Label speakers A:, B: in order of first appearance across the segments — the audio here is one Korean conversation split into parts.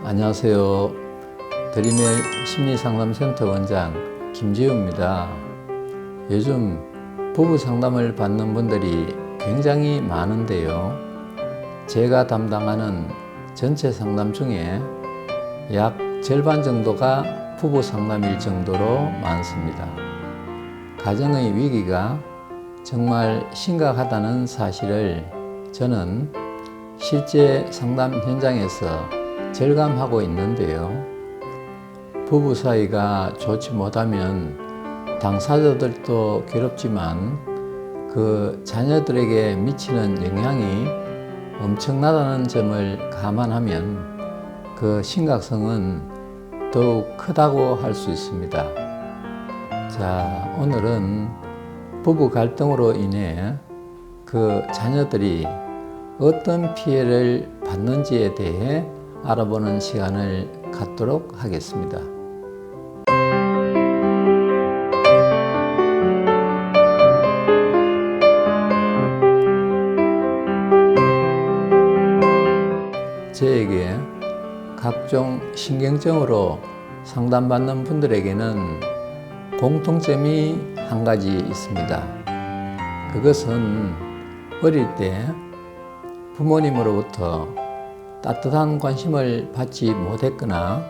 A: 안녕하세요. 드림의 심리상담센터 원장 김지우입니다. 요즘 부부 상담을 받는 분들이 굉장히 많은데요. 제가 담당하는 전체 상담 중에 약 절반 정도가 부부 상담일 정도로 많습니다. 가정의 위기가 정말 심각하다는 사실을 저는 실제 상담 현장에서 절감하고 있는데요. 부부 사이가 좋지 못하면 당사자들도 괴롭지만 그 자녀들에게 미치는 영향이 엄청나다는 점을 감안하면 그 심각성은 더욱 크다고 할 수 있습니다. 자, 오늘은 부부 갈등으로 인해 그 자녀들이 어떤 피해를 받는지에 대해 알아보는 시간을 갖도록 하겠습니다. 저에게 각종 신경증으로 상담받는 분들에게는 공통점이 한 가지 있습니다. 그것은 어릴 때 부모님으로부터 따뜻한 관심을 받지 못했거나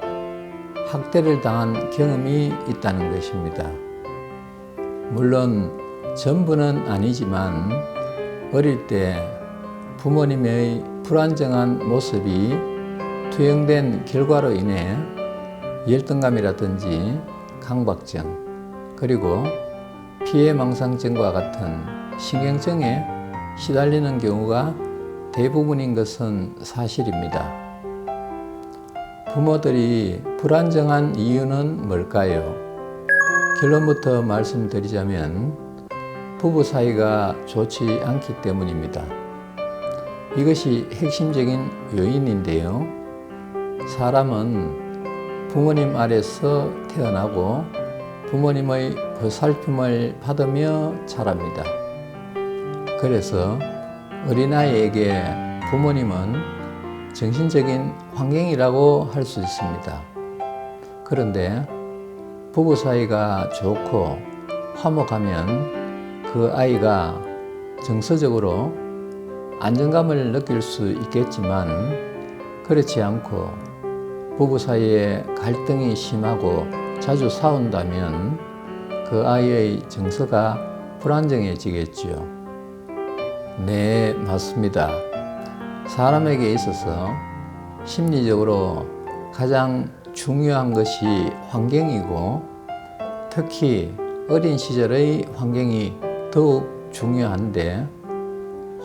A: 학대를 당한 경험이 있다는 것입니다. 물론 전부는 아니지만 어릴 때 부모님의 불안정한 모습이 투영된 결과로 인해 열등감이라든지 강박증, 그리고 피해망상증과 같은 신경증에 시달리는 경우가 대부분인 것은 사실입니다. 부모들이 불안정한 이유는 뭘까요? 결론부터 말씀드리자면 부부 사이가 좋지 않기 때문입니다. 이것이 핵심적인 요인인데요. 사람은 부모님 아래서 태어나고 부모님의 보살핌을 받으며 자랍니다. 그래서 어린아이에게 부모님은 정신적인 환경이라고 할 수 있습니다. 그런데 부부 사이가 좋고 화목하면 그 아이가 정서적으로 안정감을 느낄 수 있겠지만 그렇지 않고 부부 사이에 갈등이 심하고 자주 싸운다면 그 아이의 정서가 불안정해지겠지요. 네, 맞습니다. 사람에게 있어서 심리적으로 가장 중요한 것이 환경이고 특히 어린 시절의 환경이 더욱 중요한데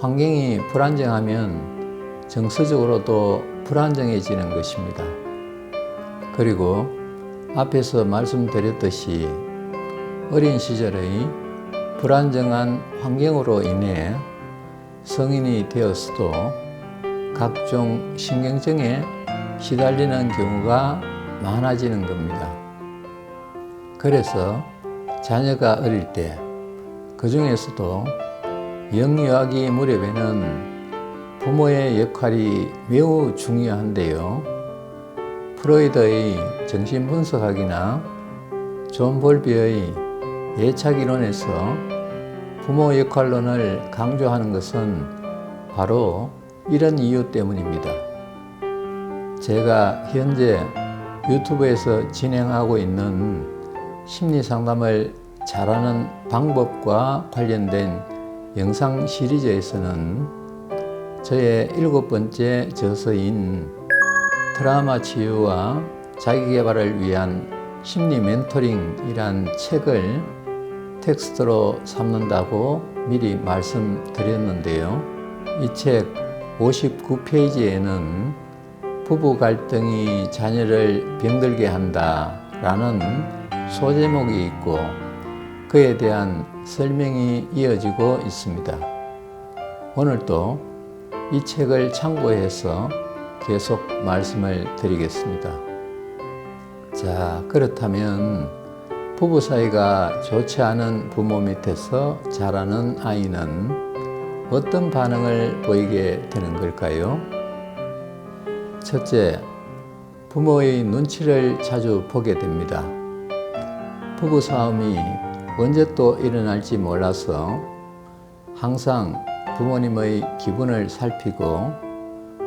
A: 환경이 불안정하면 정서적으로도 불안정해지는 것입니다. 그리고 앞에서 말씀드렸듯이 어린 시절의 불안정한 환경으로 인해 성인이 되었어도 각종 신경증에 시달리는 경우가 많아지는 겁니다. 그래서 자녀가 어릴 때, 그 중에서도 영유아기 무렵에는 부모의 역할이 매우 중요한데요. 프로이드의 정신분석학이나 존 볼비의 예착이론에서 부모 역할론을 강조하는 것은 바로 이런 이유 때문입니다. 제가 현재 유튜브에서 진행하고 있는 심리상담을 잘하는 방법과 관련된 영상 시리즈에서는 저의 7번째 저서인 트라우마 치유와 자기계발을 위한 심리 멘토링이란 책을 텍스트로 삼는다고 미리 말씀드렸는데요. 이 책 59페이지에는 부부 갈등이 자녀를 병들게 한다 라는 소제목이 있고 그에 대한 설명이 이어지고 있습니다. 오늘도 이 책을 참고해서 계속 말씀을 드리겠습니다. 자, 그렇다면 부부 사이가 좋지 않은 부모 밑에서 자라는 아이는 어떤 반응을 보이게 되는 걸까요? 첫째, 부모의 눈치를 자주 보게 됩니다. 부부싸움이 언제 또 일어날지 몰라서 항상 부모님의 기분을 살피고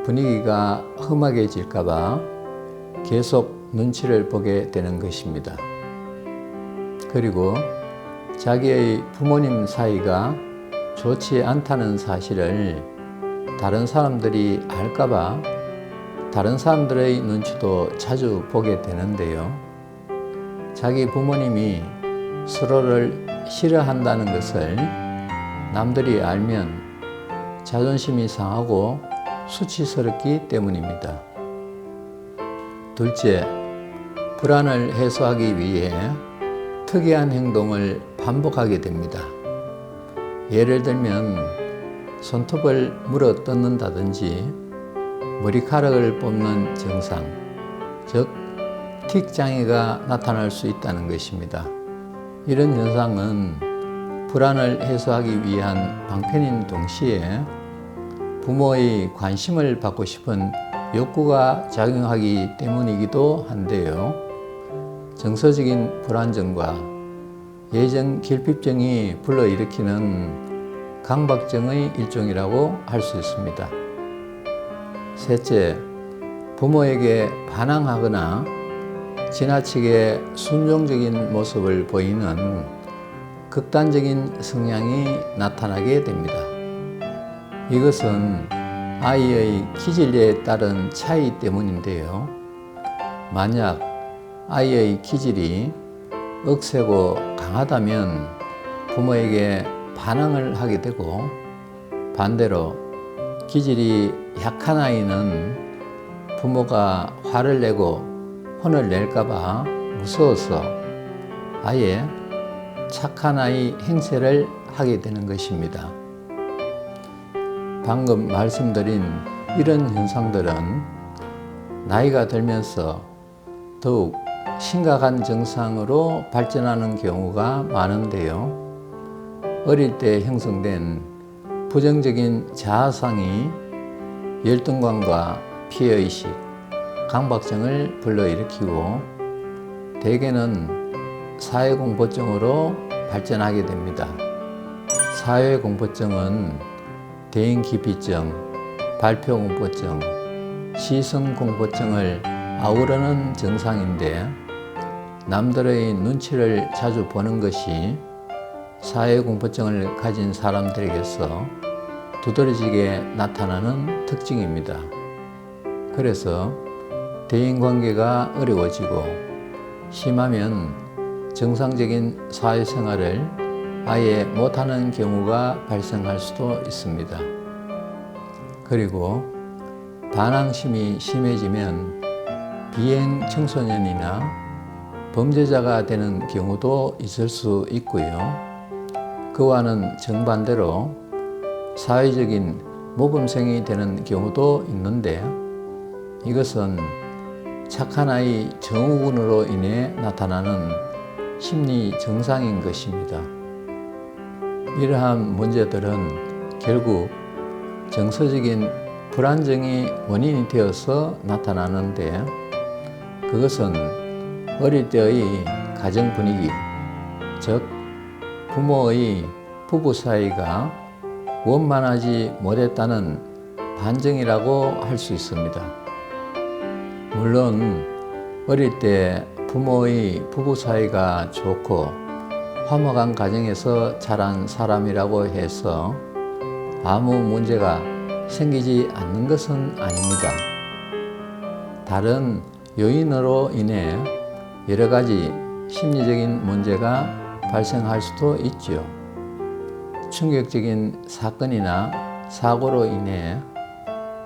A: 분위기가 험하게질까봐 계속 눈치를 보게 되는 것입니다. 그리고 자기의 부모님 사이가 좋지 않다는 사실을 다른 사람들이 알까봐 다른 사람들의 눈치도 자주 보게 되는데요. 자기 부모님이 서로를 싫어한다는 것을 남들이 알면 자존심이 상하고 수치스럽기 때문입니다. 둘째, 불안을 해소하기 위해 특이한 행동을 반복하게 됩니다. 예를 들면 손톱을 물어 뜯는다든지 머리카락을 뽑는 증상, 즉 틱장애가 나타날 수 있다는 것입니다. 이런 현상은 불안을 해소하기 위한 방편인 동시에 부모의 관심을 받고 싶은 욕구가 작용하기 때문이기도 한데요. 정서적인 불안증과 예정 결핍증이 불러일으키는 강박증의 일종이라고 할 수 있습니다. 셋째, 부모에게 반항하거나 지나치게 순종적인 모습을 보이는 극단적인 성향이 나타나게 됩니다. 이것은 아이의 기질에 따른 차이 때문인데요. 만약 아이의 기질이 억세고 강하다면 부모에게 반항을 하게 되고, 반대로 기질이 약한 아이는 부모가 화를 내고 혼을 낼까봐 무서워서 아예 착한 아이 행세를 하게 되는 것입니다. 방금 말씀드린 이런 현상들은 나이가 들면서 더욱 심각한 증상으로 발전하는 경우가 많은데요. 어릴 때 형성된 부정적인 자아상이 열등감과 피해의식, 강박증을 불러일으키고 대개는 사회공포증으로 발전하게 됩니다. 사회공포증은 대인기피증, 발표공포증, 시선공포증을 아우르는 증상인데 남들의 눈치를 자주 보는 것이 사회공포증을 가진 사람들에게서 두드러지게 나타나는 특징입니다. 그래서 대인관계가 어려워지고 심하면 정상적인 사회생활을 아예 못하는 경우가 발생할 수도 있습니다. 그리고 반항심이 심해지면 비행 청소년이나 범죄자가 되는 경우도 있을 수 있고요. 그와는 정반대로 사회적인 모범생이 되는 경우도 있는데 이것은 착한 아이 증후군으로 인해 나타나는 심리 증상인 것입니다. 이러한 문제들은 결국 정서적인 불안정이 원인이 되어서 나타나는데 그것은 어릴 때의 가정 분위기, 즉 부모의 부부 사이가 원만하지 못했다는 반증이라고 할 수 있습니다. 물론 어릴 때 부모의 부부 사이가 좋고 화목한 가정에서 자란 사람이라고 해서 아무 문제가 생기지 않는 것은 아닙니다. 다른 요인으로 인해 여러 가지 심리적인 문제가 발생할 수도 있죠. 충격적인 사건이나 사고로 인해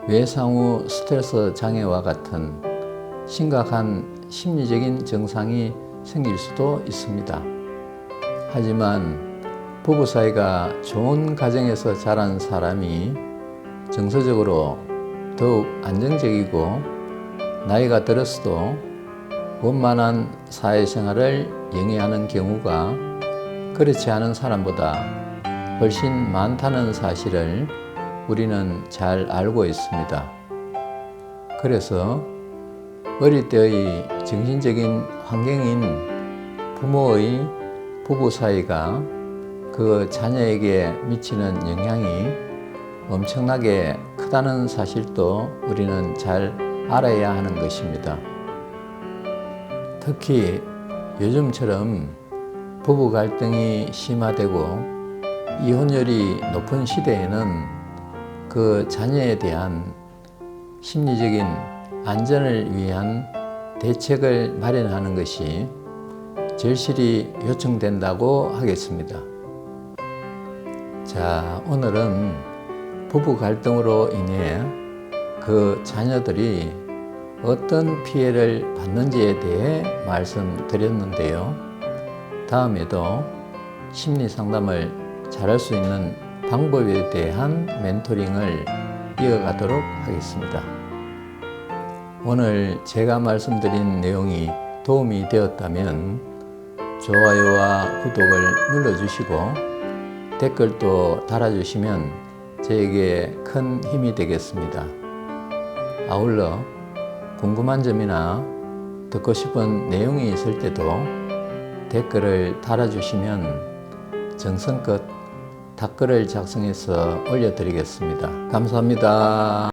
A: 외상 후 스트레스 장애와 같은 심각한 심리적인 증상이 생길 수도 있습니다. 하지만 부부 사이가 좋은 가정에서 자란 사람이 정서적으로 더욱 안정적이고 나이가 들었어도 원만한 사회생활을 영위하는 경우가 그렇지 않은 사람보다 훨씬 많다는 사실을 우리는 잘 알고 있습니다. 그래서 어릴 때의 정신적인 환경인 부모의 부부 사이가 그 자녀에게 미치는 영향이 엄청나게 크다는 사실도 우리는 잘 알아야 하는 것입니다. 특히 요즘처럼 부부 갈등이 심화되고 이혼율이 높은 시대에는 그 자녀에 대한 심리적인 안전을 위한 대책을 마련하는 것이 절실히 요청된다고 하겠습니다. 자, 오늘은 부부 갈등으로 인해 그 자녀들이 어떤 피해를 받는지에 대해 말씀드렸는데요. 다음에도 심리 상담을 잘할 수 있는 방법에 대한 멘토링을 이어가도록 하겠습니다. 오늘 제가 말씀드린 내용이 도움이 되었다면 좋아요와 구독을 눌러주시고 댓글도 달아주시면 저에게 큰 힘이 되겠습니다. 아울러 궁금한 점이나 듣고 싶은 내용이 있을 때도 댓글을 달아주시면 정성껏 답글을 작성해서 올려드리겠습니다. 감사합니다.